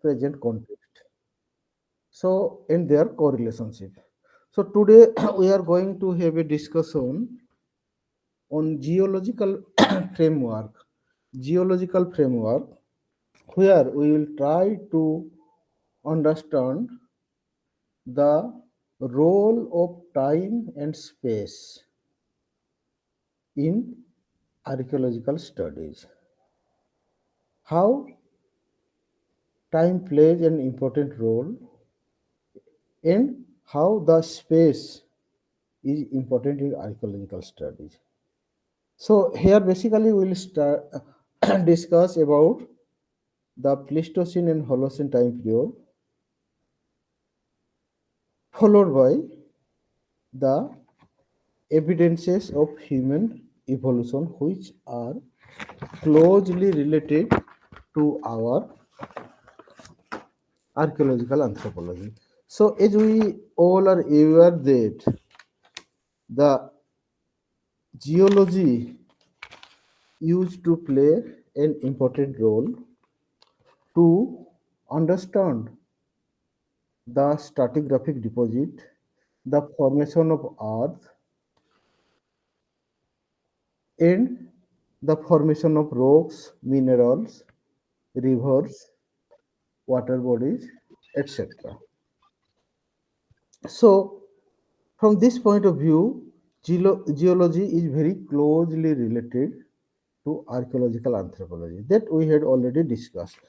present context. So, and their correlationship. So, today we are going to have a discussion on geological framework. Geological framework, where we will try to understand the role of time and space in archaeological studies. How time plays an important role and how the space is important in archaeological studies. So here basically we'll start discuss about the Pleistocene and Holocene time period, followed by the evidences of human evolution which are closely related to our archaeological anthropology. So as we all are aware that the geology used to play an important role to understand the stratigraphic deposit, the formation of earth, and the formation of rocks, minerals, rivers, water bodies, etc. So, from this point of view, geology is very closely related to archaeological anthropology that we had already discussed.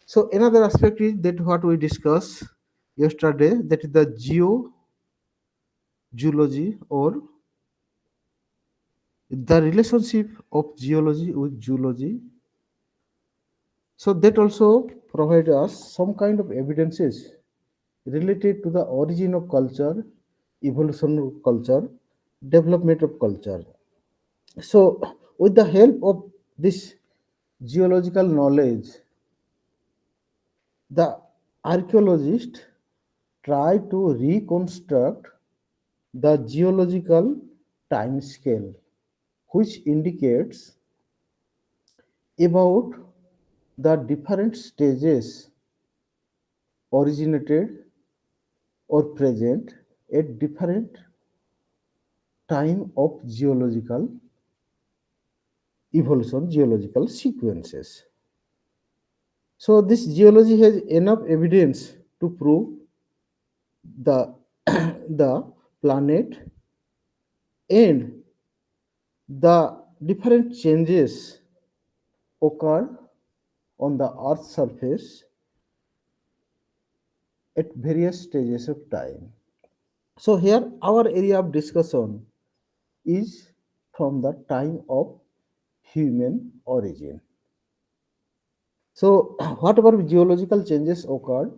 So, another aspect is that what we discussed yesterday, that is the geology or the relationship of geology with zoology. So that also provide us some kind of evidences related to the origin of culture, evolution of culture, development of culture. So with the help of this geological knowledge, the archaeologist try to reconstruct the geological time scale, which indicates about the different stages originated or present at different time of geological evolution, geological sequences. So this geology has enough evidence to prove the the planet and the different changes occur on the earth's surface at various stages of time. So here our area of discussion is from the time of human origin. So whatever geological changes occurred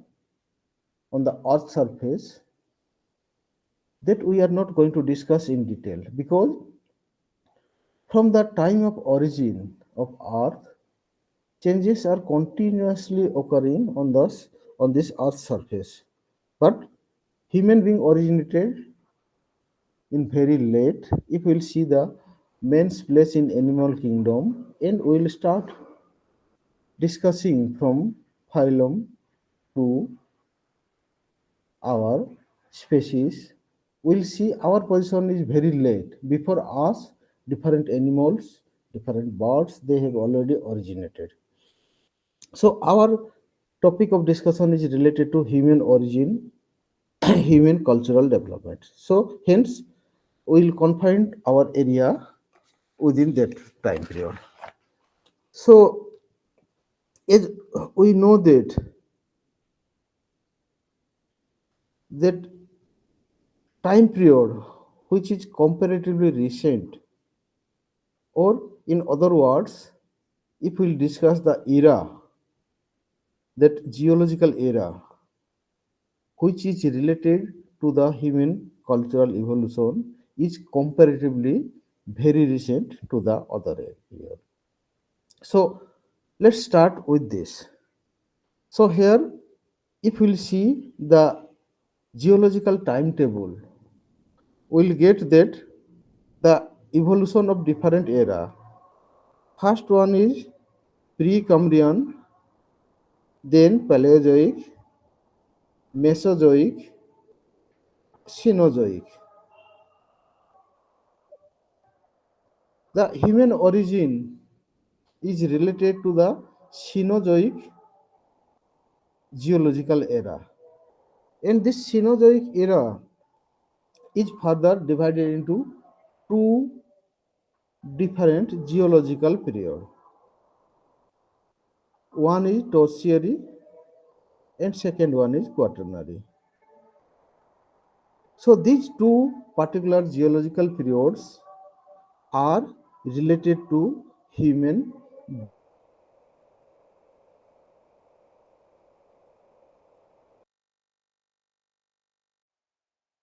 on the earth's surface, that we are not going to discuss in detail, because from the time of origin of earth, changes are continuously occurring on this earth's surface. But human being originated in very late. If we'll see the man's place in animal kingdom, and we'll start discussing from phylum to our species, we'll see our position is very late. Before us, different animals, different birds, they have already originated. So our topic of discussion is related to human origin, human cultural development. So hence, we'll confine our area within that time period. So as we know that time period which is comparatively recent, or in other words, if we'll discuss the era, that geological era which is related to the human cultural evolution, is comparatively very recent to the other period. So let's start with this. So here, if we'll see the geological timetable, we'll get that the evolution of different era. First one is Precambrian, then Paleozoic, Mesozoic, Cenozoic. The human origin is related to the Cenozoic geological era. And this Cenozoic era is further divided into two different geological periods. One is Tertiary and second one is Quaternary. So these two particular geological periods are related to human.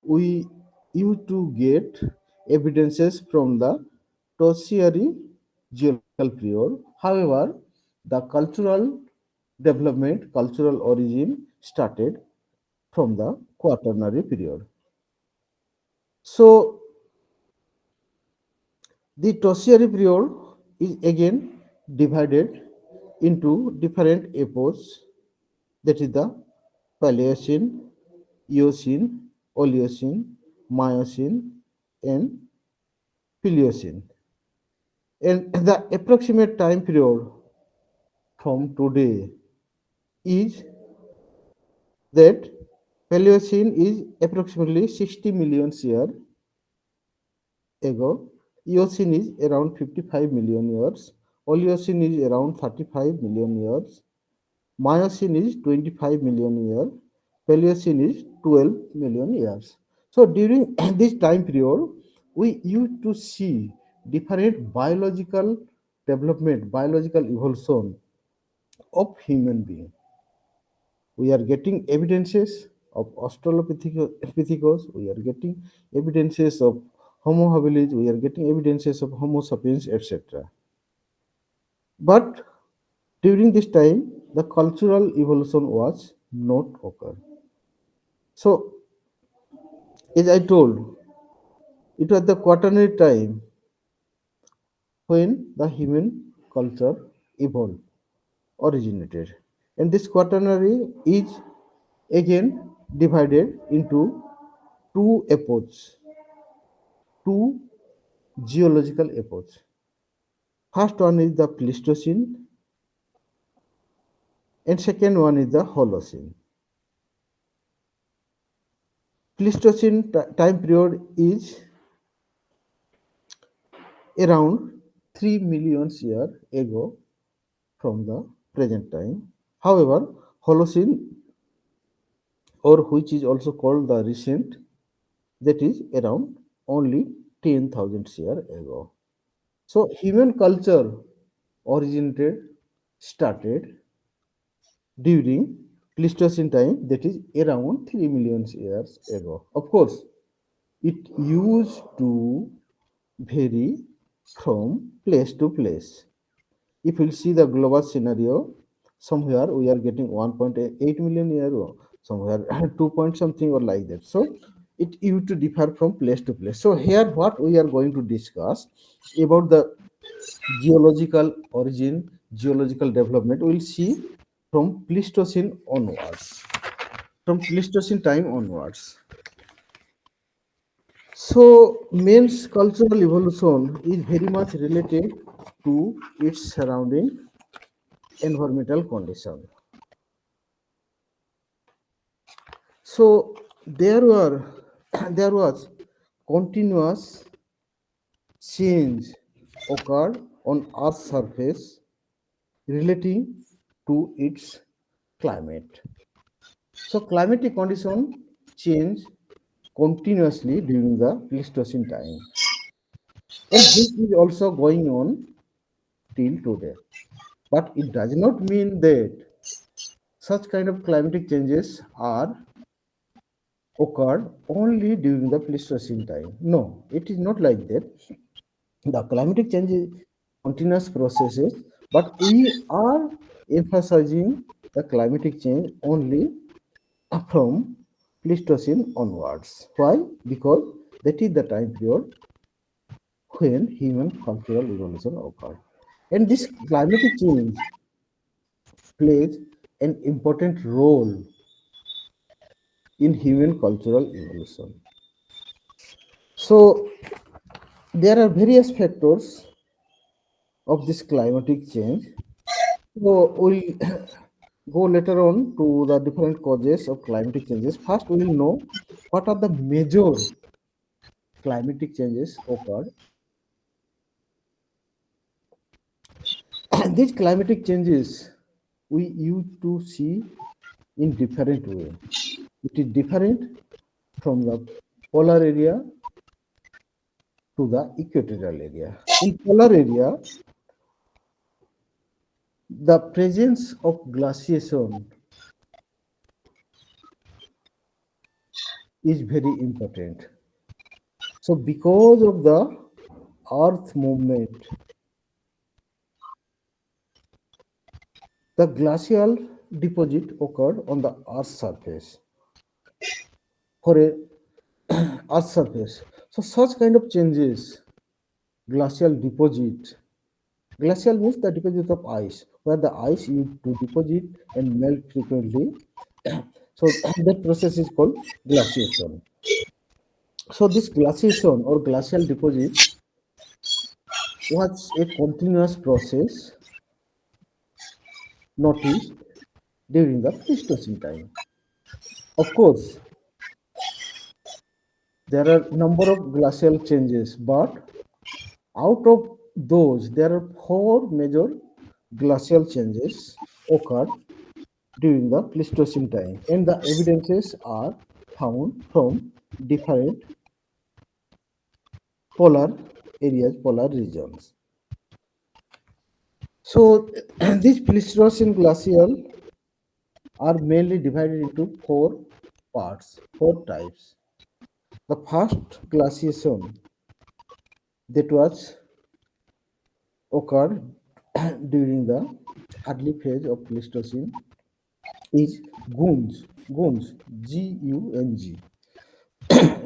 We used to get evidences from the tertiary geological period. However, the cultural development, cultural origin started from the quaternary period. So, the tertiary period is again divided into different epochs, that is the Paleocene, Eocene, Oleocene, Miocene, and Paleocene. And the approximate time period from today is that Paleocene is approximately 60 million years ago, Eocene is around 55 million years, Oleocene is around 35 million years, Miocene is 25 million years, Paleocene is 12 million years. So during this time period, we used to see different biological development, biological evolution of human being. We are getting evidences of Australopithecus, we are getting evidences of Homo habilis, we are getting evidences of Homo sapiens, etc. But during this time, the cultural evolution was not occurred. So, as I told, it was the quaternary time when the human culture evolved, originated. And this quaternary is again divided into two epochs, two geological epochs. First one is the Pleistocene and second one is the Holocene. Pleistocene time period is around 3 million years ago from the present time. However, Holocene, or which is also called the recent, that is around only 10,000 years ago. So human culture originated, started during Pleistocene time, that is around 3 million years ago. Of course, it used to vary from place to place. If you see the global scenario, somewhere we are getting 1.8 million year, or somewhere 2 point something or like that. So it used to differ from place to place. So here what we are going to discuss about the geological origin, geological development, we'll see from Pleistocene onwards. From Pleistocene time onwards. So, man's cultural evolution is very much related to its surrounding environmental condition. So, there were there was continuous change occurred on Earth's surface relating to its climate. So, climatic condition change continuously during the Pleistocene time, and this is also going on till today. But it does not mean that such kind of climatic changes are occurred only during the Pleistocene time. No, it is not like that. The climatic change is continuous processes, but we are emphasizing the climatic change only from Pleistocene onwards. Why? Because that is the time period when human cultural evolution occurred. And this climatic change plays an important role in human cultural evolution. So, there are various factors of this climatic change. So, we'll go later on to the different causes of climatic changes. First, we will know what are the major climatic changes occurred. These climatic changes we used to see in different way. It is different from the polar area to the equatorial area. In polar area, the presence of glaciation is very important. So, because of the Earth movement, the glacial deposit occurred on the Earth's surface for a Earth's surface. So, such kind of changes, glacial deposit. Glacial means the deposit of ice, where the ice used to deposit and melt frequently. So that process is called glaciation. So this glaciation or glacial deposit was a continuous process noticed during the Pleistocene time. Of course, there are number of glacial changes, but out of those, there are four major glacial changes occurred during the Pleistocene time, and the evidences are found from different polar areas, polar regions. So, these Pleistocene glacial are mainly divided into four parts, four types. The first glaciation that was occurred during the early phase of Pleistocene is Gung.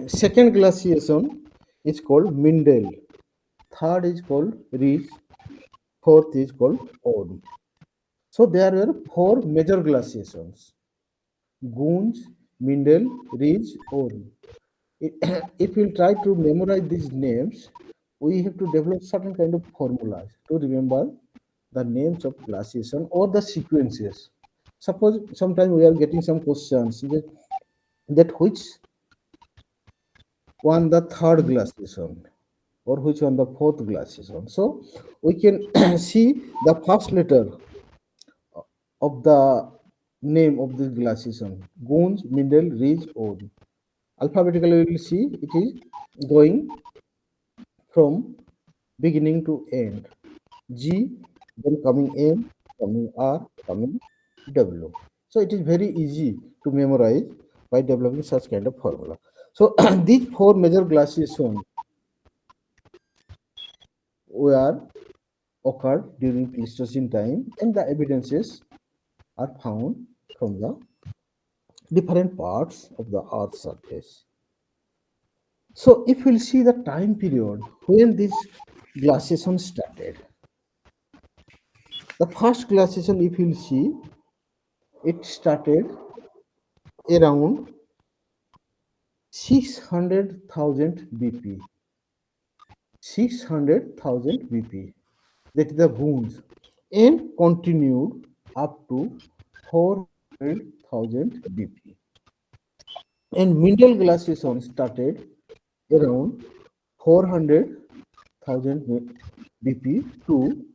Second glaciation is called Mindel. Third is called Ridge. Fourth is called Ord. So there were four major glaciations: Gunj, Mindel, Ridge, Ord. If we try to memorize these names, we have to develop certain kind of formulas to remember the names of glaciation or the sequences. Suppose sometimes we are getting some questions that which one the third glaciation or which one the fourth glaciation. So we can see the first letter of the name of this glaciation: Gunj, Mindel, Ridge, Ord. Alphabetically, we will see it is going from beginning to end. G, then coming M, coming R, coming W. So it is very easy to memorize by developing such kind of formula. So these four major glaciations were occurred during Pleistocene time, and the evidences are found from the different parts of the Earth's surface. So if we'll see the time period when this glaciation started, the first glaciation, if you'll see, it started around 600,000 BP. 600,000 BP. That is the wounds, and continued up to 400,000 BP. And middle glaciation started around 400,000 BP to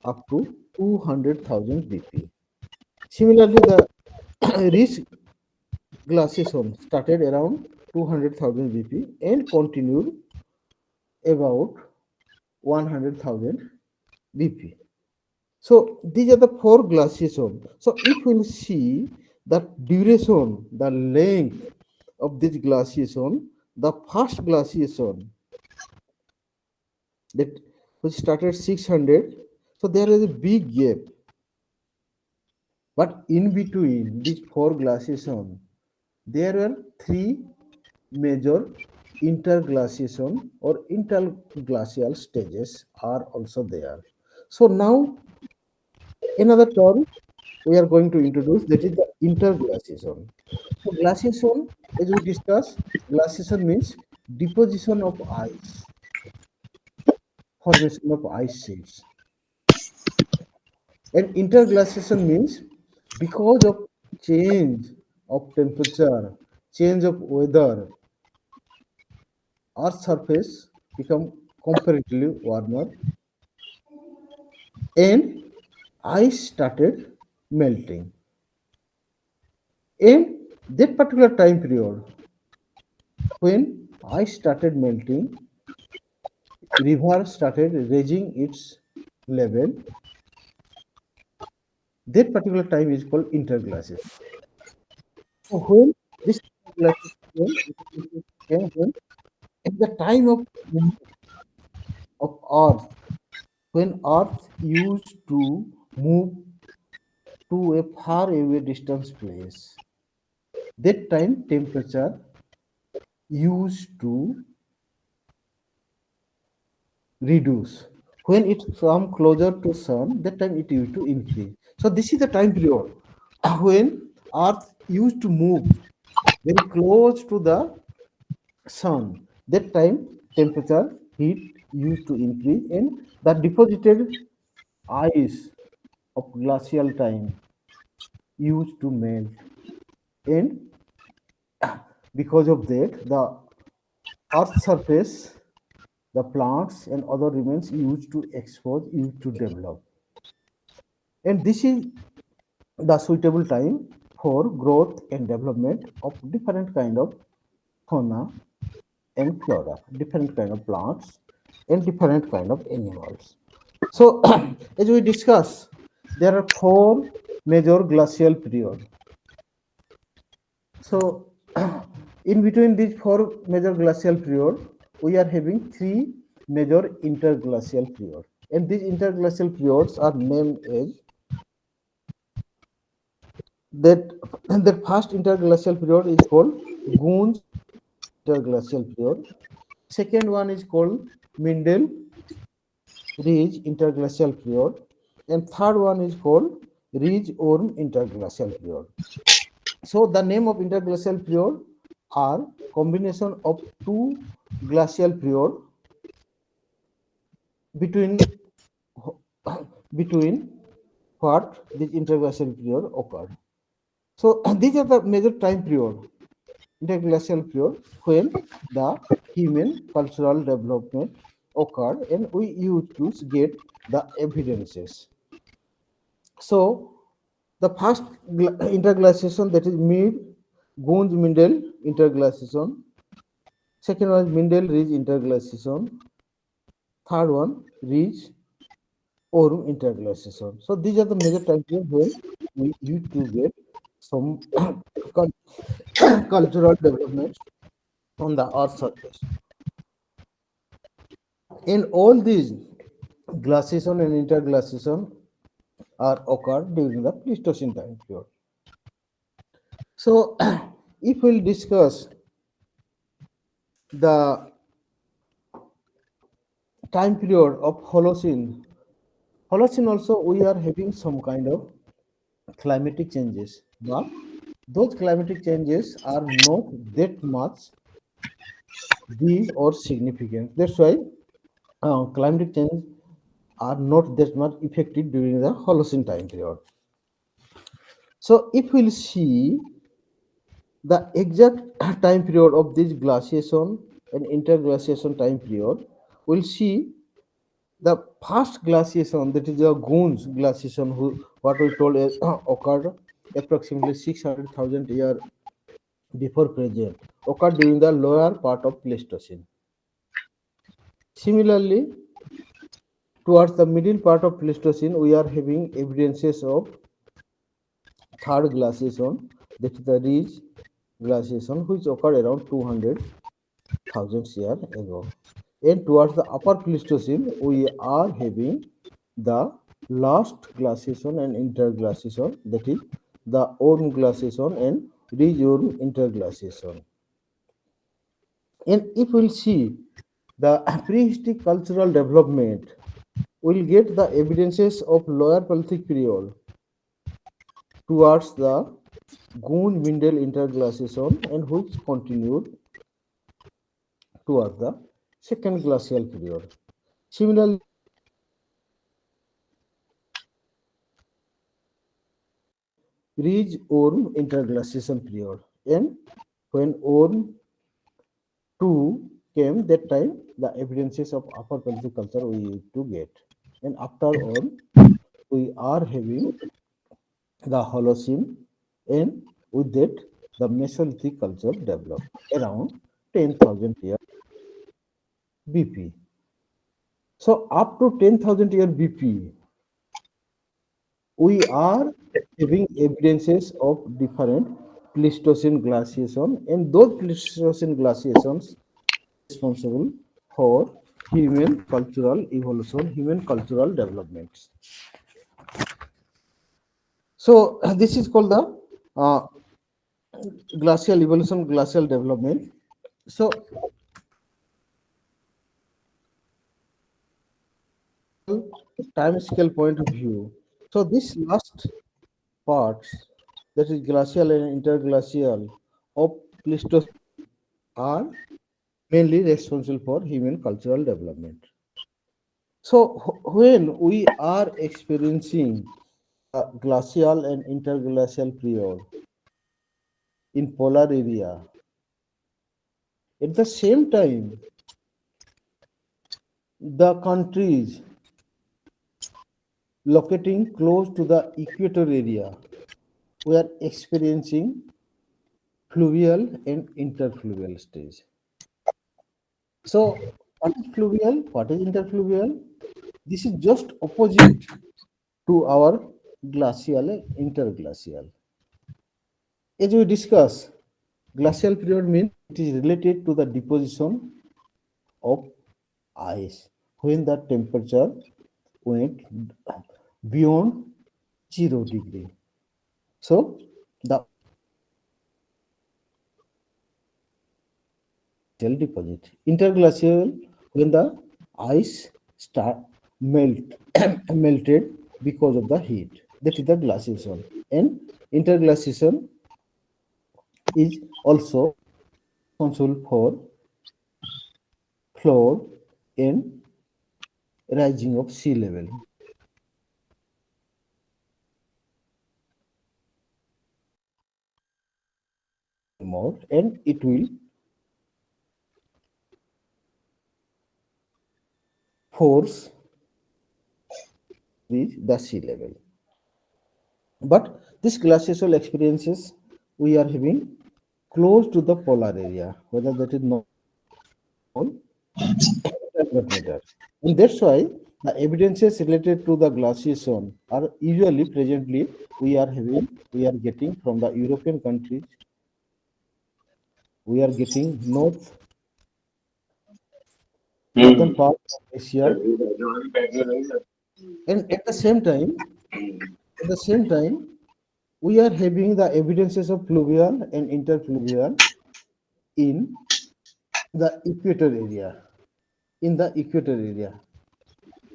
up to 200,000 BP. Similarly, the rich glaciation started around 200,000 BP and continued about 100,000 BP. So these are the four glaciation. So if we'll see the duration, the length of this glaciation, the first glaciation that which started 600, so there is a big gap. But in between these four glaciation, there are three major interglaciation or interglacial stages are also there. So now another term we are going to introduce, that is the interglaciation. So glaciation, as we discussed, glaciation means deposition of ice, formation of ice sheets. And interglaciation means because of change of temperature, change of weather, Earth's surface become comparatively warmer and ice started melting. In that particular time period, when ice started melting, river started raising its level. That particular time is called interglaciation. So when this interglaciation came, when at the time of Earth, when Earth used to move to a far away distance place, that time temperature used to reduce. When it come closer to sun, that time it used to increase. So this is the time period when Earth used to move very close to the sun. That time temperature, heat used to increase, and the deposited ice of glacial time used to melt. And because of that, the Earth's surface, the plants and other remains used to expose, used to develop. And this is the suitable time for growth and development of different kind of fauna and flora, different kind of plants and different kind of animals. So as we discuss, there are four major glacial period. So in between these four major glacial period, we are having three major interglacial period. And these interglacial periods are named as that. The first interglacial period is called Gunj interglacial period. Second one is called Mindel Ridge interglacial period, and third one is called Ridge Orm interglacial period. So the name of interglacial period are combination of two glacial period between between what this interglacial period occurred. So these are the major time period, interglacial period, when the human cultural development occurred and we used to get the evidences. So the first interglaciation, that is mid Gunj Mindel interglaciation. Second one is Mindel Ridge interglaciation. Third one Ridge Orm interglaciation. So these are the major time periods when we used to get some cultural developments on the Earth's surface. In all these, glaciation and interglaciation are occurred during the Pleistocene time period. So, if we'll discuss the time period of Holocene, Holocene also we are having some kind of climatic changes, but those climatic changes are not that much big or significant. That's why climatic change are not that much effective during the Holocene time period. So, if we'll see the exact time period of this glaciation and interglaciation time period, we'll see the first glaciation, that is the Goons glaciation, what we told occurred approximately 600,000 years before present, occurred during the lower part of Pleistocene. Similarly, towards the middle part of Pleistocene, we are having evidences of third glaciation, that is the Ridge glaciation, which occurred around 200,000 years ago. And towards the upper Pleistocene, we are having the last glaciation and interglaciation, that is the Orm glaciation and Ridge-Orm interglaciation. And if we'll see the prehistoric cultural development, we'll get the evidences of lower Paleolithic period towards the Goon-Windel interglaciation and which continued towards the second glacial period. Similarly, Ridge-Orme interglaciation period. And when Orme 2 came, that time the evidences of upper Paleolithic culture we used to get. And after Orme, we are having the Holocene, and with that, the Mesolithic culture developed around 10,000 years BP. So, up to 10,000 year BP, we are having evidences of different Pleistocene glaciation, and those Pleistocene glaciations responsible for human cultural evolution, human cultural developments. So, this is called the glacial evolution, glacial development. So, time scale point of view. So, this last parts, that is glacial and interglacial of Pleistocene, are mainly responsible for human cultural development. So, when we are experiencing a glacial and interglacial period in polar area, at the same time, the countries locating close to the equator area were experiencing fluvial and interfluvial stage. So, what is fluvial? What is interfluvial? This is just opposite to our glacial and interglacial. As we discuss, glacial period means it is related to the deposition of ice when the temperature went beyond 0 degree. So the glacial deposit. Interglacial when the ice start melt melted because of the heat. That is the glaciation. And interglaciation is also responsible for flood and rising of sea level more, and it will force reach the sea level. But this glacial experiences we are having close to the polar area, whether that is not matter. And that's why the evidences related to the glaciation are usually presently we are getting from the European countries, we are getting northern Hmm. part of Asia, and at the same time, we are having the evidences of fluvial and interfluvial in the equator area. In the equator area.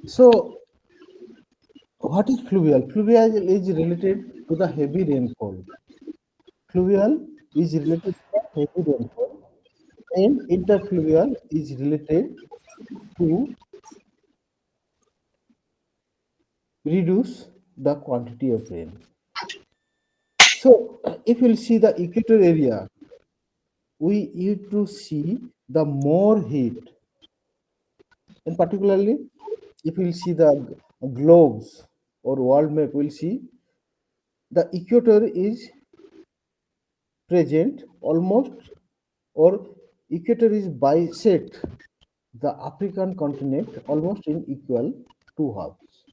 So, what is fluvial? Fluvial is related to the heavy rainfall. Fluvial is related to the heavy rainfall, and interfluvial is related to reduce the quantity of rain. So, if you see the equator area, we used to see the more heat, and particularly if you see the globes or world map, we'll see the equator is present almost, or equator is bisect the African continent almost in equal two halves.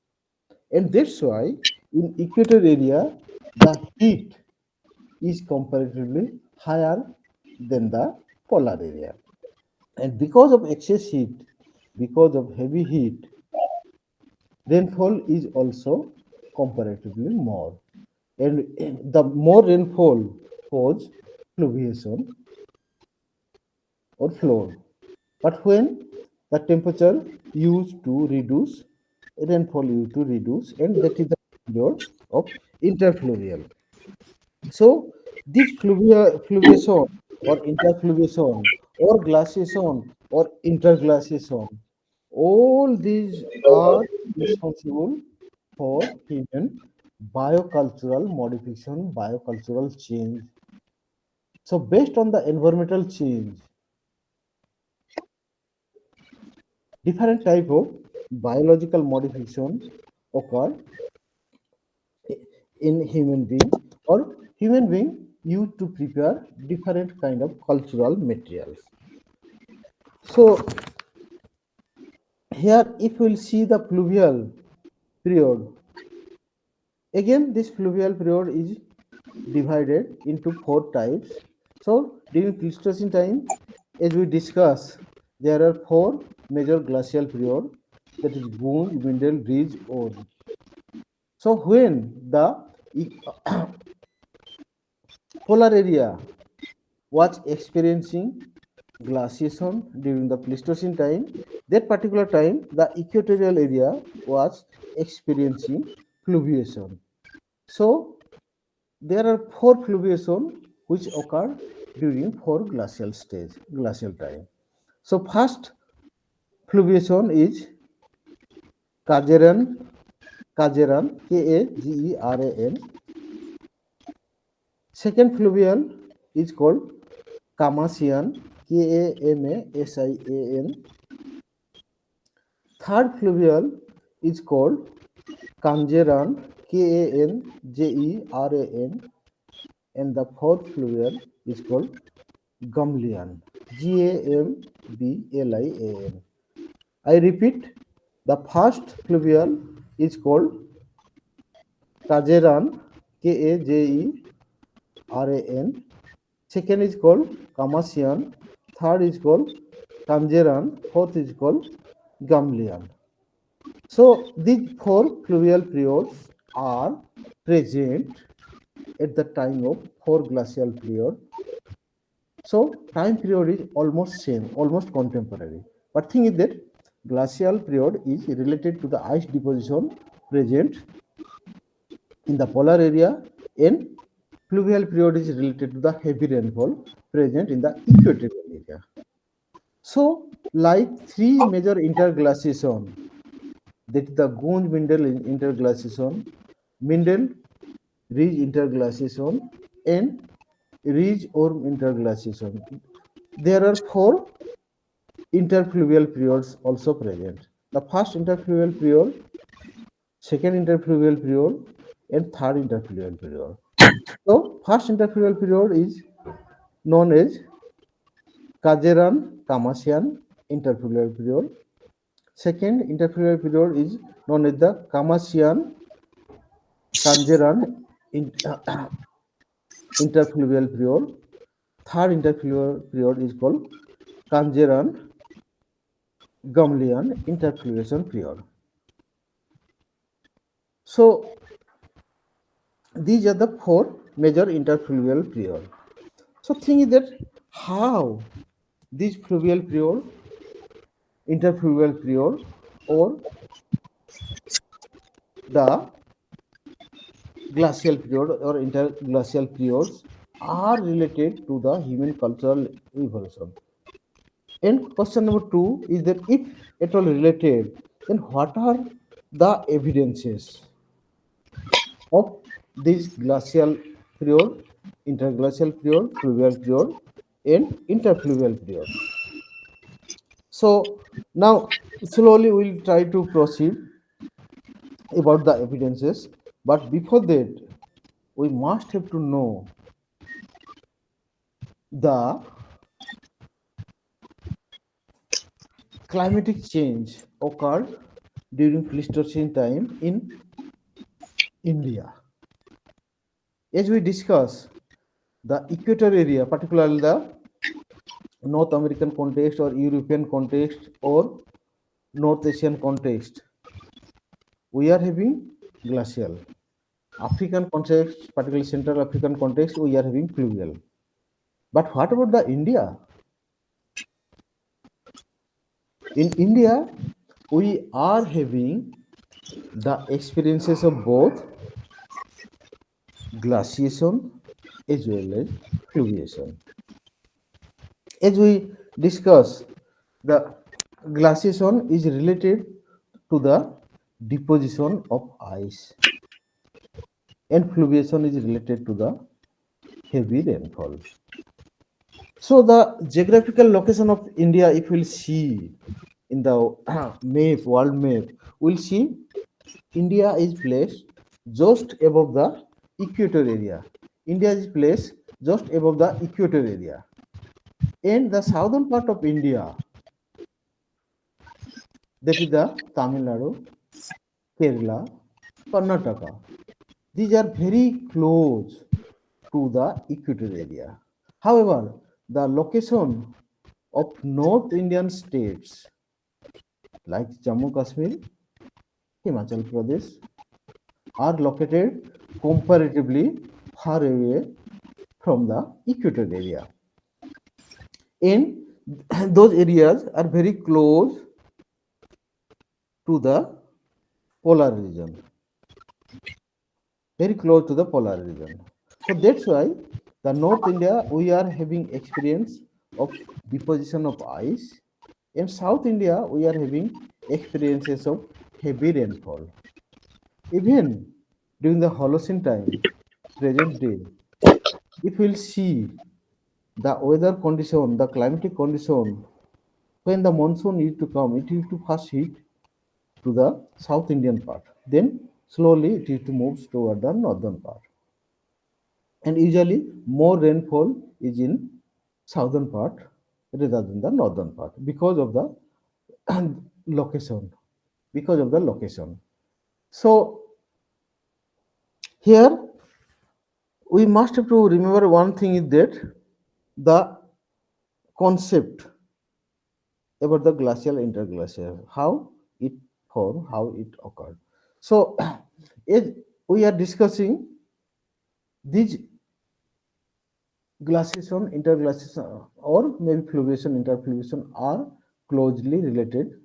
And that's why in equator area the heat is comparatively higher than the polar area. And because of excess heat, because of heavy heat, rainfall is also comparatively more. And the more rainfall cause fluviation or flood. But when the temperature used to reduce, rainfall used to reduce, and that is the period of interfluvial. So this fluviation or interfluviation or glaciation or interglaciation, all these are responsible for human biocultural modification, biocultural change. So based on the environmental change, different type of biological modification occur in human being, or human being used to prepare different kind of cultural materials. So here if we'll see the pluvial period, again this pluvial period is divided into four types. So during Pleistocene time, as we discuss, there are four major glacial period, that is Gunj, Wendell, Ridge, Ore. So when the polar area was experiencing glaciation during the Pleistocene time, that particular time the equatorial area was experiencing fluviation. So there are four fluviation which occur during four glacial stage, glacial time. So first fluviation is Kajeran, Kajeran, Kageran. Second fluvial is called Kamasian, Kamasian. Third fluvial is called Kanjeran, Kanjeran, and the fourth fluvial is called Gamlian, Gamblian. I repeat, the first fluvial is called Kajeran, Kajeran. Second is called Kamasian. Third is called Kanjeran. Fourth is called Gamlian. So these four fluvial periods are present at the time of four glacial period. So time period is almost same, almost contemporary. But thing is that glacial period is related to the ice deposition present in the polar area, and fluvial period is related to the heavy rainfall present in the equatorial area. So like three major interglaciation, that is the Gunj Mindel interglaciation, Mindel Ridge interglaciation, and Ridge Orm interglaciation. There are four interfluvial periods also present. The first interfluvial period, second interfluvial period, and third interfluvial period. So, first interfluvial period is known as Kajeran Kamasian interfluvial period. Second interfluvial period is known as the Kamasian Kanjeran interfluvial period. Third interfluvial period is called Kanjeran Gamlian interfluviation period. So these are the four major interfluvial period. So thing is that how this fluvial period, interfluvial period, or the glacial period or interglacial periods are related to the human cultural evolution. And question number two is that if at all related, then what are the evidences of this glacial period, interglacial period, fluvial period, and interfluvial period? So now slowly we'll try to proceed about the evidences, but before that, we must have to know the climatic change occurred during Pleistocene time in India. As we discuss, the equator area, particularly the North American context or European context or North Asian context, we are having glacial. African context, particularly Central African context, we are having fluvial. But what about the India? In India, we are having the experiences of both glaciation as well as fluviation. As we discuss, the glaciation is related to the deposition of ice, and fluviation is related to the heavy rainfall. So the geographical location of India, if we'll see in the map, world map, we'll see India is placed just above the equator area. India is placed just above the equator area. And the southern part of India, that is the Tamil Nadu, Kerala, Karnataka. These are very close to the equator area. However, the location of North Indian states like Jammu Kashmir, Himachal Pradesh are located comparatively far away from the equator area. And those areas are very close to the polar region, very close to the polar region. So that's why the North India we are having experience of deposition of ice. In South India we are having experiences of heavy rainfall. Even during the Holocene time, present day, if we'll see the weather condition, the climatic condition, when the monsoon is to come, it is to first hit to the South Indian part. Then slowly it is to move toward the northern part. And usually more rainfall is in southern part rather than the northern part because of the location. Because of the location. So here we must have to remember one thing is that the concept about the glacial interglacial, how it formed, how it occurred. So, as we are discussing, these glaciation, interglaciation, or maybe fluviation, interfluviation are closely related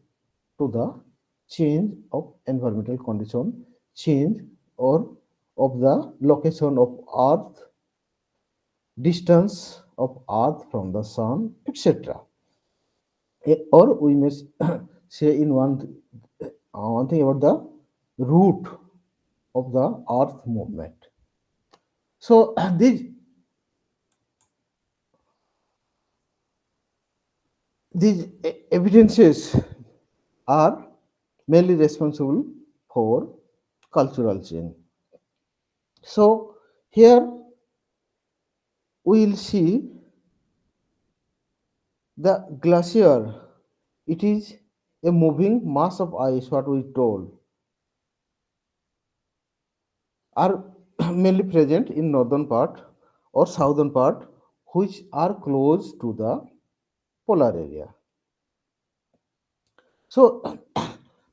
to the change of environmental condition, change or of the location of Earth, distance of Earth from the Sun, etc. Or we may say in one thing about the root of the Earth movement. So these evidences are mainly responsible for cultural change. So here we will see the glacier. It is a moving mass of ice. What we told are mainly present in northern part or southern part, which are close to the polar area. So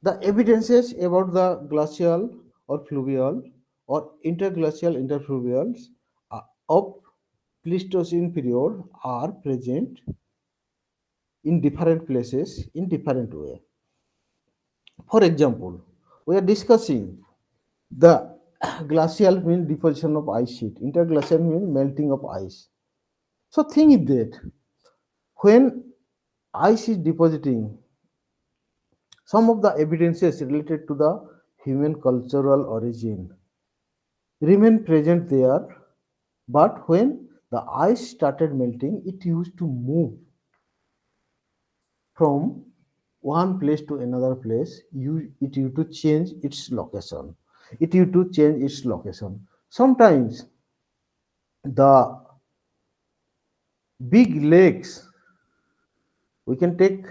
the evidences about the glacial or fluvial or interglacial interfluvials of Pleistocene period are present in different places in different way. For example, we are discussing the glacial means deposition of ice sheet, interglacial means melting of ice. So think is that when ice is depositing, some of the evidences related to the human cultural origin remain present there, but when the ice started melting, it used to move from one place to another place. It used to change its location. It used to change its location. Sometimes the big lakes, we can take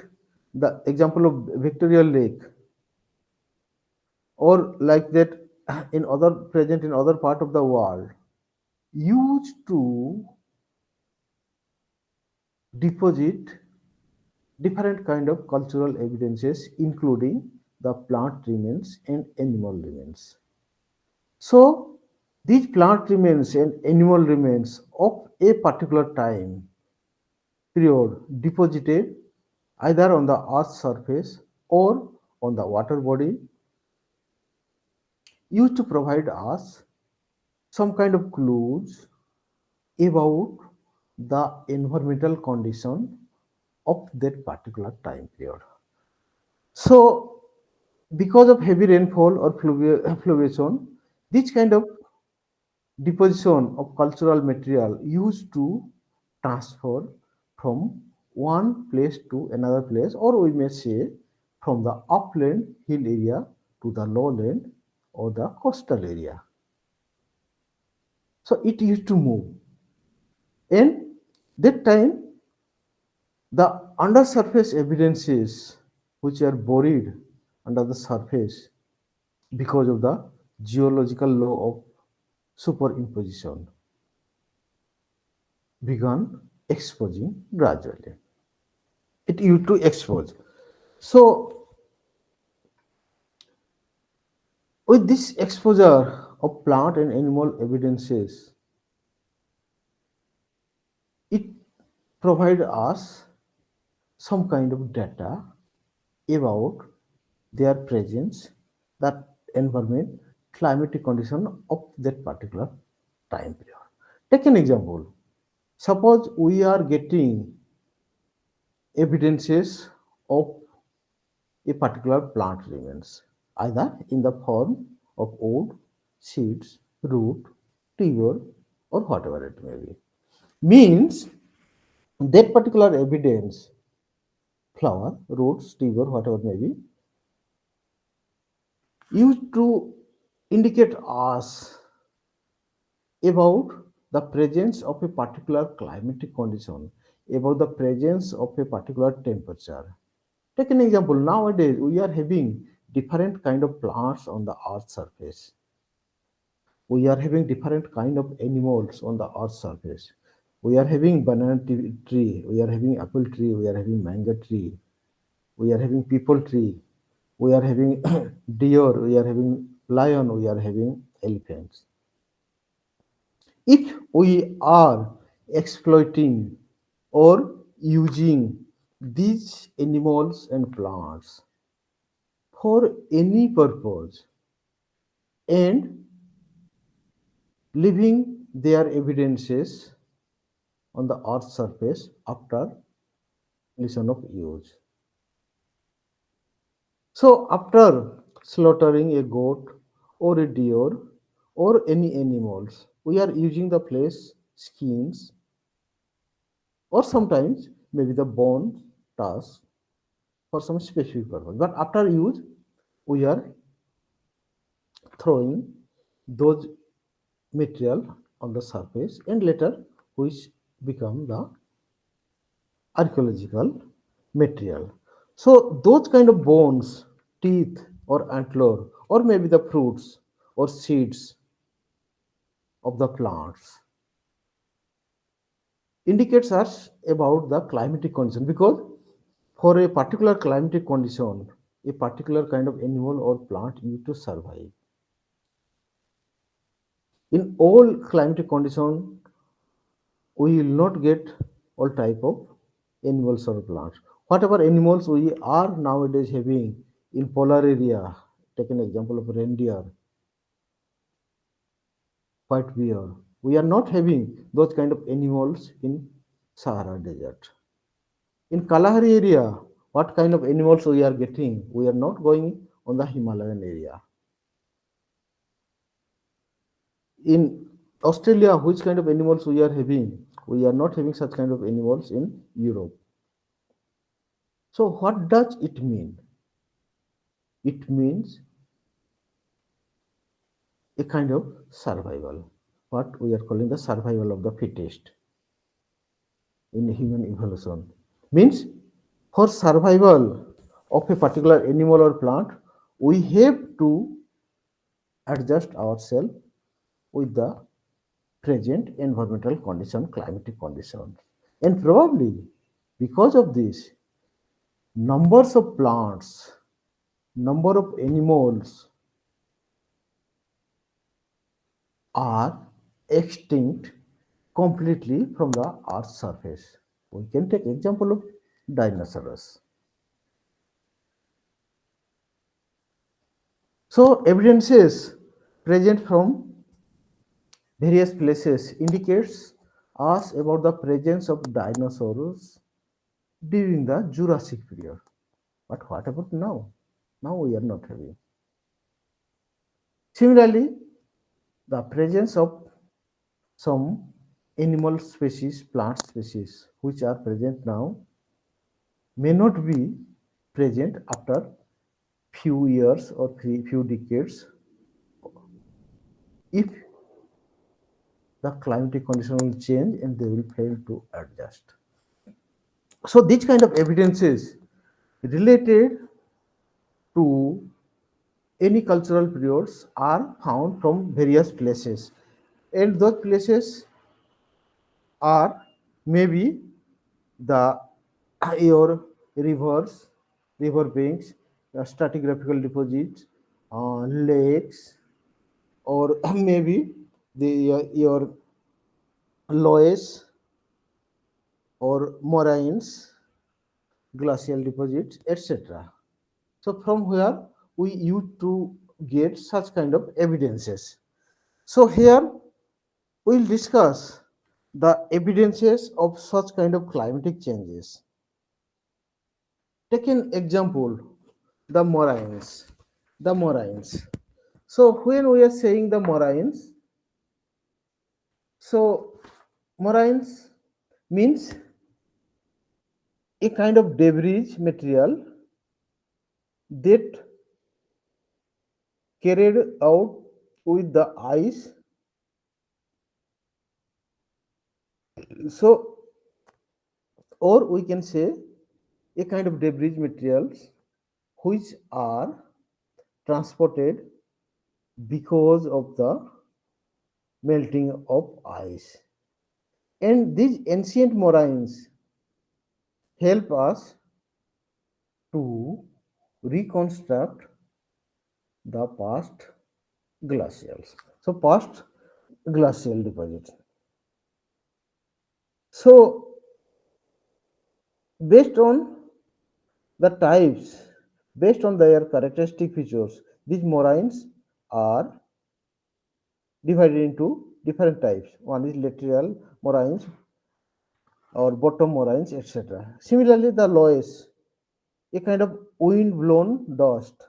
the example of Victoria Lake, or like that in other present in other part of the world, used to deposit different kind of cultural evidences including the plant remains and animal remains. So these plant remains and animal remains of a particular time period deposited either on the earth's surface or on the water body used to provide us some kind of clues about the environmental condition of that particular time period. So, because of heavy rainfall or fluviation, this kind of deposition of cultural material used to transfer from one place to another place, or we may say from the upland hill area to the lowland or the coastal area. So it used to move. And that time, the undersurface evidences which are buried under the surface because of the geological law of superimposition began exposing gradually. It used to expose. So, with this exposure of plant and animal evidences, it provides us some kind of data about their presence, that environment, climatic condition of that particular time period. Take an example. Suppose we are getting evidences of a particular plant remains, either in the form of wood, seeds, root, tuber, or whatever it may be. Means that particular evidence, flower, roots, tuber, whatever may be, used to indicate us about the presence of a particular climatic condition, about the presence of a particular temperature. Take an example. Nowadays, we are having different kind of plants on the earth surface. We are having different kind of animals on the earth surface. We are having banana tree. We are having apple tree. We are having mango tree. We are having people tree. We are having deer. We are having lion. We are having elephants. If we are exploiting or using these animals and plants for any purpose and leaving their evidences on the earth's surface after completion of use. So, after slaughtering a goat or a deer or any animals, we are using the flesh, skins, or sometimes maybe the bone, tusk for some specific purpose. But after use, we are throwing those material on the surface and later which become the archaeological material. So those kind of bones, teeth or antler or maybe the fruits or seeds of the plants indicates us about the climatic condition, because for a particular climatic condition a particular kind of animal or plant need to survive. In all climatic condition we will not get all type of animals or plants. Whatever animals we are nowadays having in polar area, take an example of reindeer, white bear, we are not having those kind of animals in Sahara Desert. In Kalahari area, what kind of animals we are getting? We are not going on the Himalayan area. In Australia, which kind of animals we are having? We are not having such kind of animals in Europe. So what does it mean? It means a kind of survival, what we are calling the survival of the fittest in human evolution. Means for survival of a particular animal or plant, we have to adjust ourselves with the present environmental condition, climatic condition. And probably because of this, numbers of plants, number of animals are extinct completely from the earth's surface. We can take example of dinosaurs. So evidences present from various places indicates us about the presence of dinosaurs during the Jurassic period. But what about now? Now we are not having. Similarly, the presence of some animal species, plant species, which are present now, may not be present after few years or few decades if the climatic condition will change and they will fail to adjust. So these kind of evidences related to any cultural periods are found from various places, and those places are maybe the your rivers, river banks, stratigraphical deposits, lakes, or maybe the your loess or moraines, glacial deposits, etc. So from where we used to get such kind of evidences. So here we'll discuss the evidences of such kind of climatic changes. Take an example, the moraines. The moraines. So when we are saying the moraines, so moraines means a kind of debris material that carried out with the ice. So, or we can say a kind of debris materials which are transported because of the melting of ice. And these ancient moraines help us to reconstruct the past glacials. So, past glacial deposits. So, based on the types, based on their characteristic features, these moraines are divided into different types. One is lateral moraines or bottom moraines, etc. Similarly, the loess, a kind of wind blown dust,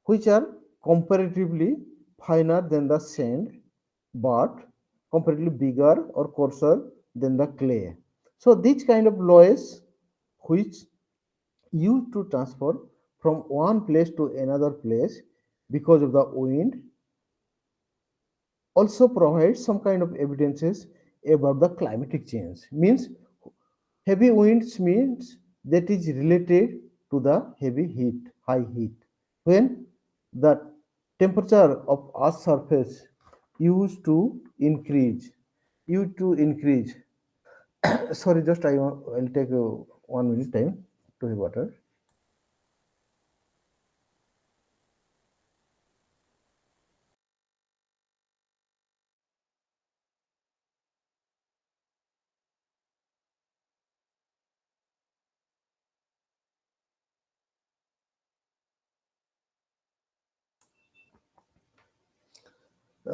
which are comparatively finer than the sand but comparatively bigger or coarser than the clay. So, these kind of loess, which used to transfer from one place to another place because of the wind, also provides some kind of evidences about the climatic change. Means heavy winds means that is related to the heavy heat, high heat. When the temperature of Earth's surface used to increase, used to increase. Sorry, just I'll take 1 minute time to have water.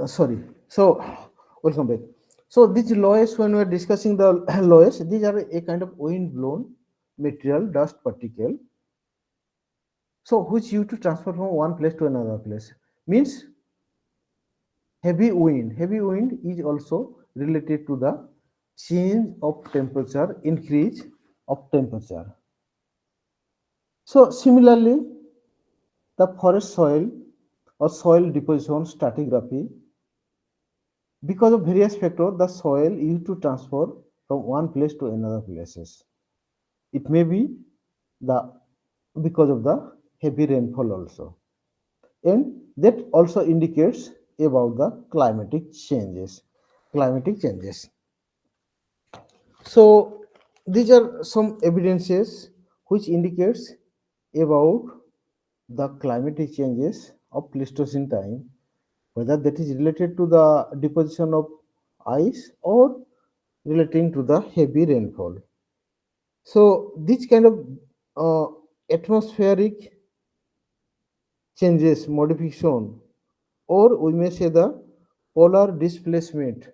Sorry. So, welcome back. So, these loess, when we are discussing the loess, these are a kind of wind blown material, dust particle. So, which you to transfer from one place to another place means heavy wind. Heavy wind is also related to the change of temperature, increase of temperature. So, similarly, the forest soil or soil deposition stratigraphy, because of various factors, the soil used to transfer from one place to another places. It may be the because of the heavy rainfall also, and that also indicates about the climatic changes. Climatic changes. So these are some evidences which indicates about the climatic changes of Pleistocene time, whether that is related to the deposition of ice or relating to the heavy rainfall. So this kind of uh, atmospheric changes, modification, or we may say the polar displacement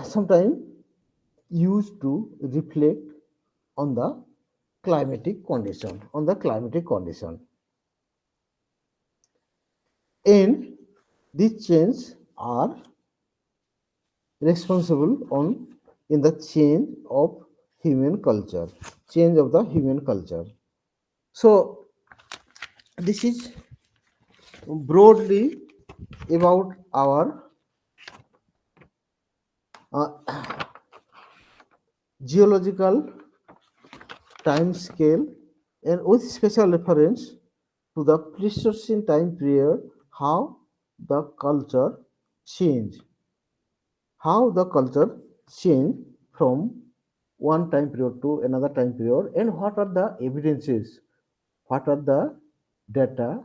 sometimes used to reflect on the climatic condition, and these changes are responsible on in the change of the human culture. So this is broadly about our uh, geological time scale, and with special reference to the Pleistocene time period, how the culture changed, how the culture changed from one time period to another time period, and what are the evidences, what are the data,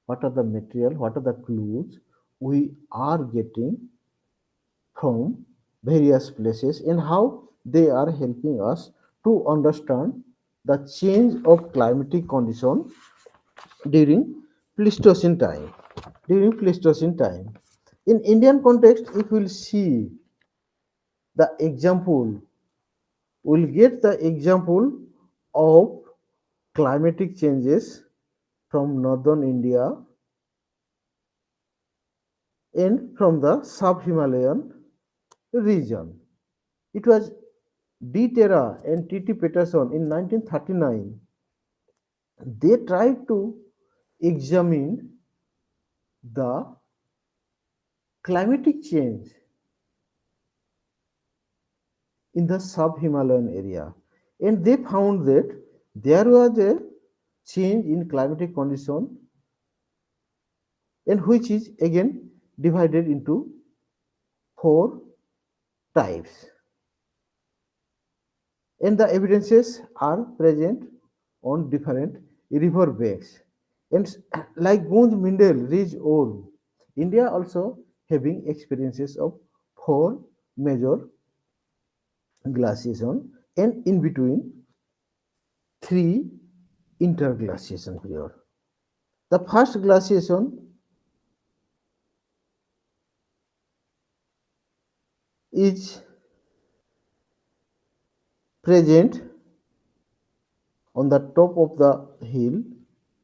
what are the material, what are the clues we are getting from various places, and how they are helping us to understand the change of climatic condition during Pleistocene time. During Pleistocene time, in Indian context, if we'll see the example, we'll get the example of climatic changes from northern India and from the sub-Himalayan region. It was D. Terra and T. T. Peterson in 1939. They tried to examine the climatic change in the sub-Himalayan area, and they found that there was a change in climatic condition, and which is again divided into four types, and the evidences are present on different river banks. And like Gund Mindel Ridge Ore, India also having experiences of four major glaciation, and in between three interglaciation period. The first glaciation is present on the top of the hill,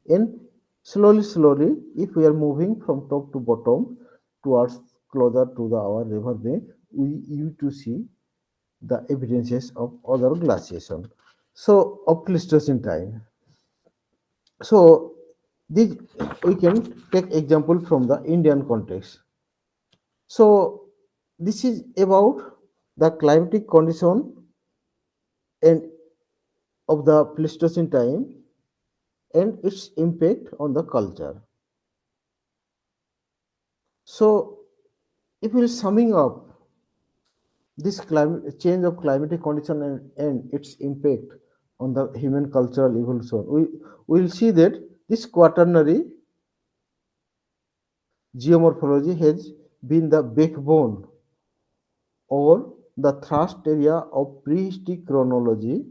and slowly if we are moving from top to bottom towards closer to our river bank, we used to see the evidences of other glaciation, so of Pleistocene time. So this we can take example from the Indian context. So this is about the climatic condition and of the Pleistocene time and its impact on the culture. So if we are summing up this climate change of climatic condition and its impact on the human cultural evolution, we will see that this quaternary geomorphology has been the backbone or the thrust area of prehistoric chronology,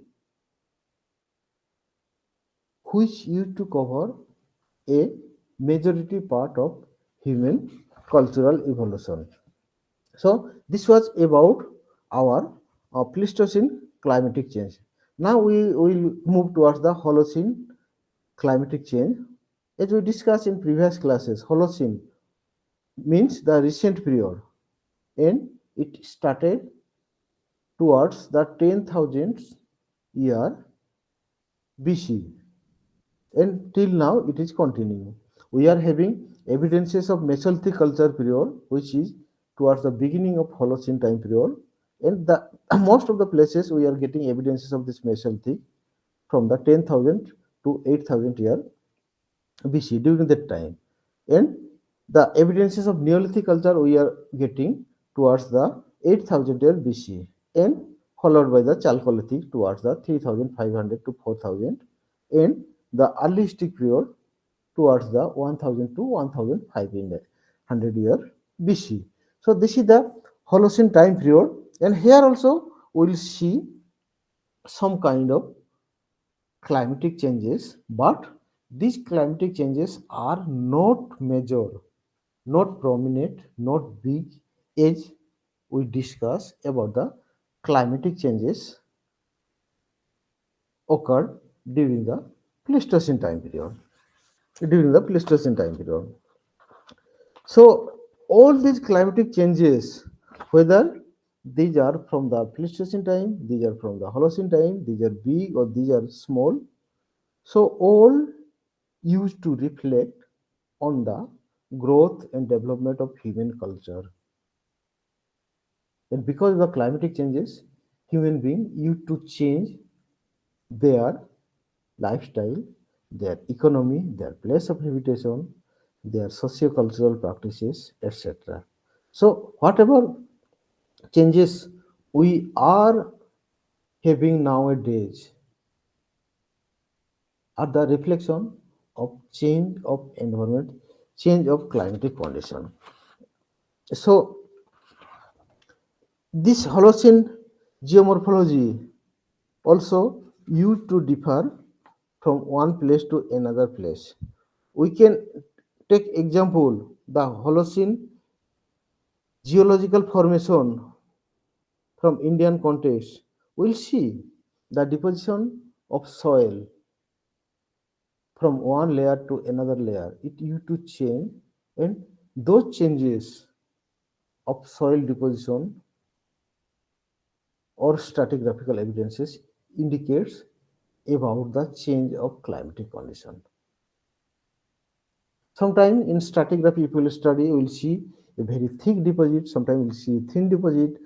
which used to cover a majority part of human cultural evolution. So this was about our Pleistocene climatic change. Now we will move towards the Holocene climatic change. As we discussed in previous classes, Holocene means the recent period, and it started towards the 10,000th year BC, and till now it is continuing. We are having evidences of Mesolithic culture period, which is towards the beginning of Holocene time period, and the most of the places we are getting evidences of this Mesolithic from the 10,000 to 8,000 year BC during that time, and the evidences of Neolithic culture we are getting towards the 8,000 year BC, and followed by the Chalcolithic towards the 3,500 to 4,000, and the early Histic period towards the 1,000 to 1,500 year BC. So this is the Holocene time period, and here also we will see some kind of climatic changes, but these climatic changes are not major, not prominent, not big as we discuss about the climatic changes occurred during the Pleistocene time period. During the Pleistocene time period. So all these climatic changes, whether these are from the Pleistocene time, these are from the Holocene time, these are big or these are small, so all used to reflect on the growth and development of human culture. And because of the climatic changes, human beings used to change their lifestyle, their economy, their place of habitation, their socio-cultural practices, etc. So whatever changes we are having nowadays are the reflection of change of environment, change of climatic condition. So this Holocene geomorphology also used to differ from one place to another place. We can take example the Holocene geological formation from Indian context. We'll see the deposition of soil from one layer to another layer. It used to change, and those changes of soil deposition or stratigraphical evidences indicates about the change of climatic condition. Sometimes in stratigraphy, if we'll study, we'll see a very thick deposit, sometimes we'll see thin deposit,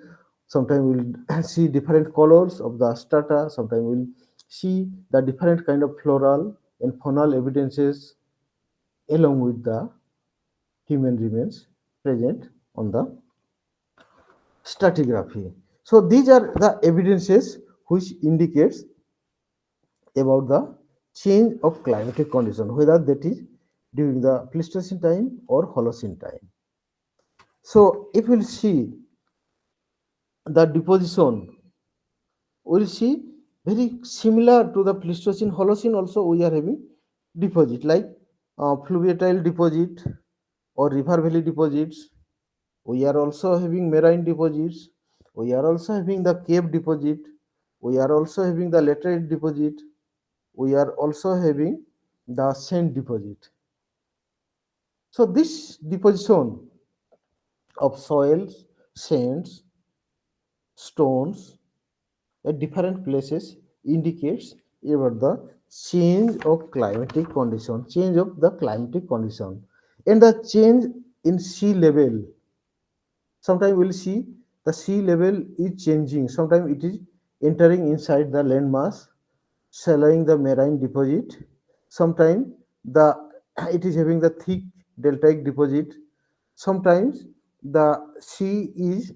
sometimes we'll see different colors of the strata, sometimes we'll see the different kind of floral and faunal evidences along with the human remains present on the stratigraphy. So these are the evidences which indicates about the change of climatic condition, whether that is during the Pleistocene time or Holocene time. So if we'll see the deposition, we'll see very similar to the Pleistocene Holocene also we are having deposit like fluviatile deposit or river valley deposits. We are also having marine deposits. We are also having the cave deposit. We are also having the laterite deposit. We are also having the sand deposit. So this deposition of soils, sands, stones at different places indicates about the change of climatic condition, change of the climatic condition, and the change in sea level. Sometimes we'll see the sea level is changing. Sometimes it is entering inside the landmass, shallowing the marine deposit. Sometimes the it is having the thick deltaic deposit. Sometimes the sea is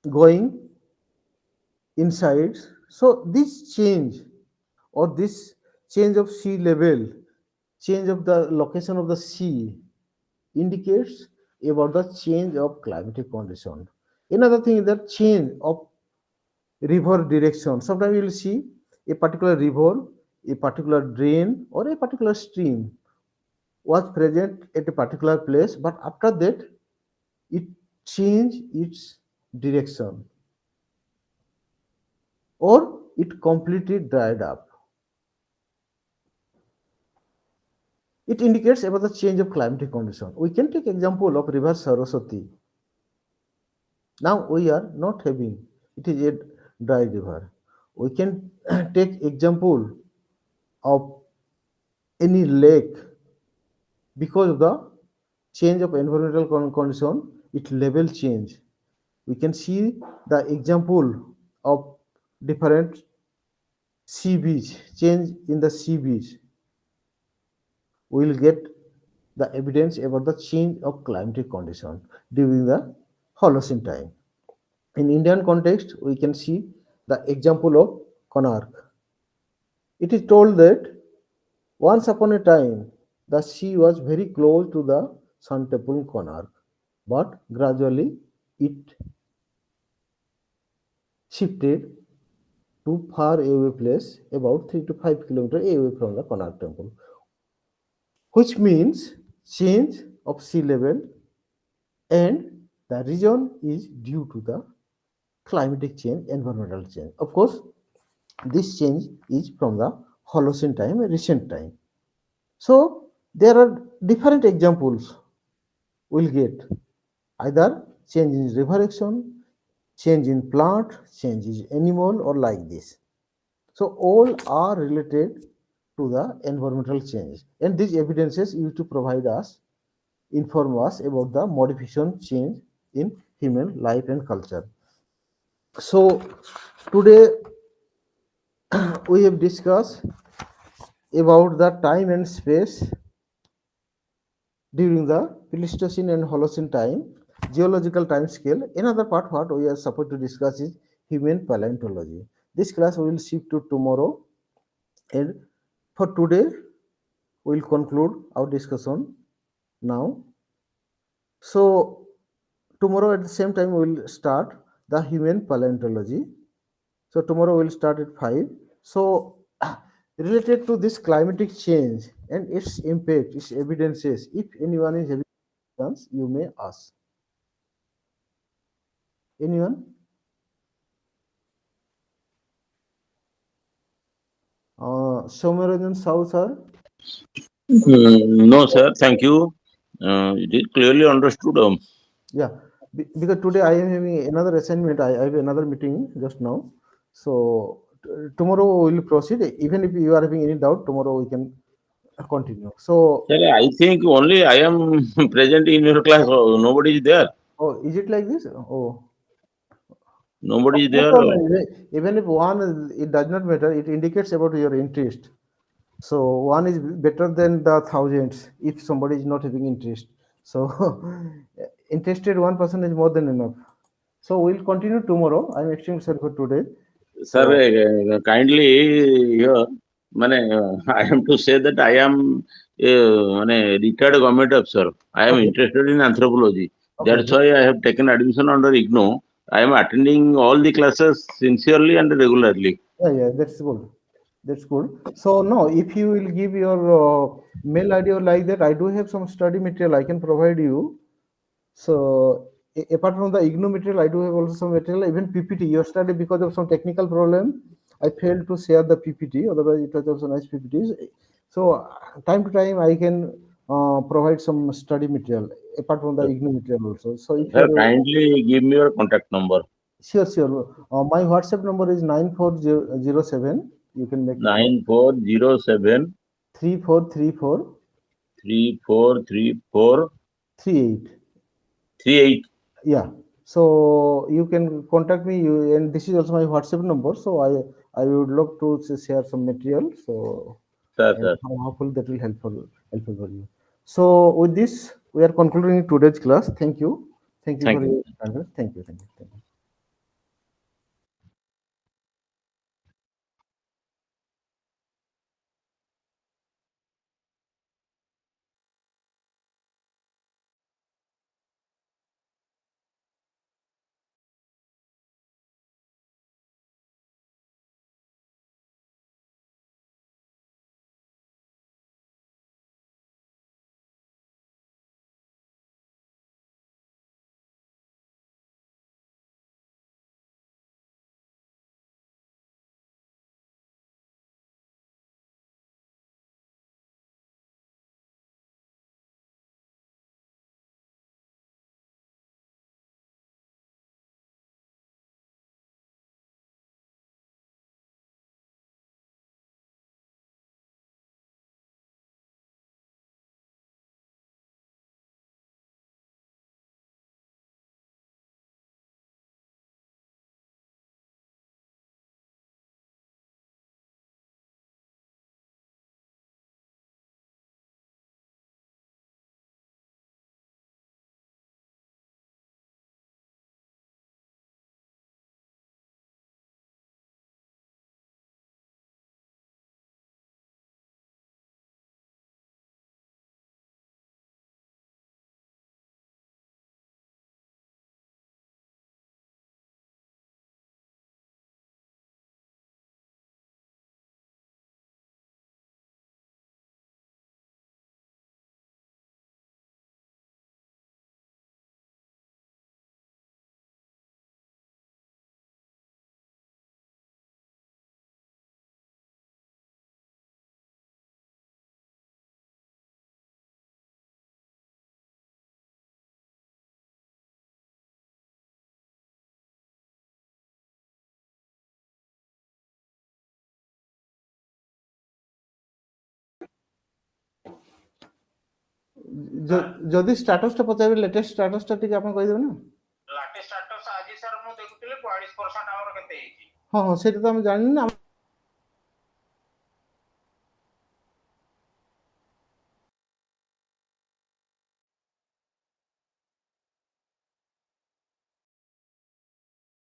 going inside. So this change or this change of sea level, change of the location of the sea indicates about the change of climatic condition. Another thing is that change of river direction. Sometimes you will see a particular river, a particular drain, or a particular stream was present at a particular place, but after that it changed its direction or it completely dried up. It indicates about the change of climatic condition. We can take example of river Saraswati. Now we are not having, it is a dry river. We can take example of any lake because of the change of environmental condition, its level change. We can see the example of different sea beach, change in the sea beach. We will get the evidence about the change of climatic condition during the Holocene time. In Indian context, we can see the example of Konark. It is told that once upon a time, the sea was very close to the Sun Temple Konark, but gradually it shifted to far away place about 3 to 5 kilometers away from the Konark Temple, which means change of sea level and The reason is due to the climatic change, environmental change. Of course, this change is from the Holocene time, recent time. So there are different examples we'll get, either change in river action, change in plant, change in animal, or like this. So all are related to the environmental change, and these evidences used to provide us, inform us about the modification change in human life and culture. So today we have discussed about the time and space during the Pleistocene and Holocene time, geological time scale. Another part what we are supposed to discuss is human paleontology. This class we will shift to tomorrow, and for today we will conclude our discussion now. So tomorrow at the same time we will start the human paleontology. So tomorrow we'll start at 5. So related to this climatic change and its impact, its evidences, if anyone is having questions, you may ask. Anyone? Soumyaranjan Sahu sir? No, sir. Thank you. It is clearly understood. Yeah, because today I am having another assignment. I have another meeting just now. So tomorrow we will proceed. Even if you are having any doubt, tomorrow we can continue. So, Sir, I think only I am present in your class. Nobody is there. oh, is it like this? Oh, Nobody is no there. problem. Even if one, it does not matter. It indicates about your interest. So one is better than the thousands if somebody is not having interest. So interested one person is more than enough. So we'll continue tomorrow. I'm extremely sorry for today. Sir, So kindly here, mane, I am to say that I am retired government officer. I am okay, interested in anthropology. okay, That's why I have taken admission under IGNO. I am attending all the classes sincerely and regularly. yeah, yeah, that's good. That's good. So no, if you will give your mail ID or like that, I do have some study material I can provide you. So apart from the IGNO material, I do have also some material, even PPT. Yesterday, because of some technical problem, I failed to share the PPT. Otherwise, it was also nice PPTs. So time to time, I can provide some study material apart from the IGNO material also. So if Sir, you're kindly give me your contact number. sure, sure. My WhatsApp number is 94007. You can make it note. 9407 3434 3434 38. 38. Yeah. So you can contact me. You, and this is also my WhatsApp number. So I would love to share some material. So Sir, and sir. hopefully that will helpful for you. So with this, we are concluding today's class. Thank you. Thank you Thank for you. your attendance. Thank you. Thank you. Thank you. ଯଦି ଷ୍ଟାଟସଟା ପଚାରିବେ latest ଷ୍ଟାଟସଟା ଟିକେ ଆପଣ କହିଦେବେ ନା। Latest status ଆଜି sir ମୁଁ ଦେଖୁଥିଲି 42% ଆମର କେତେ ହେଇଛି। ହଁ ହଁ ସେଇଟା ତ ଆମେ ଜାଣିନୁ ନା।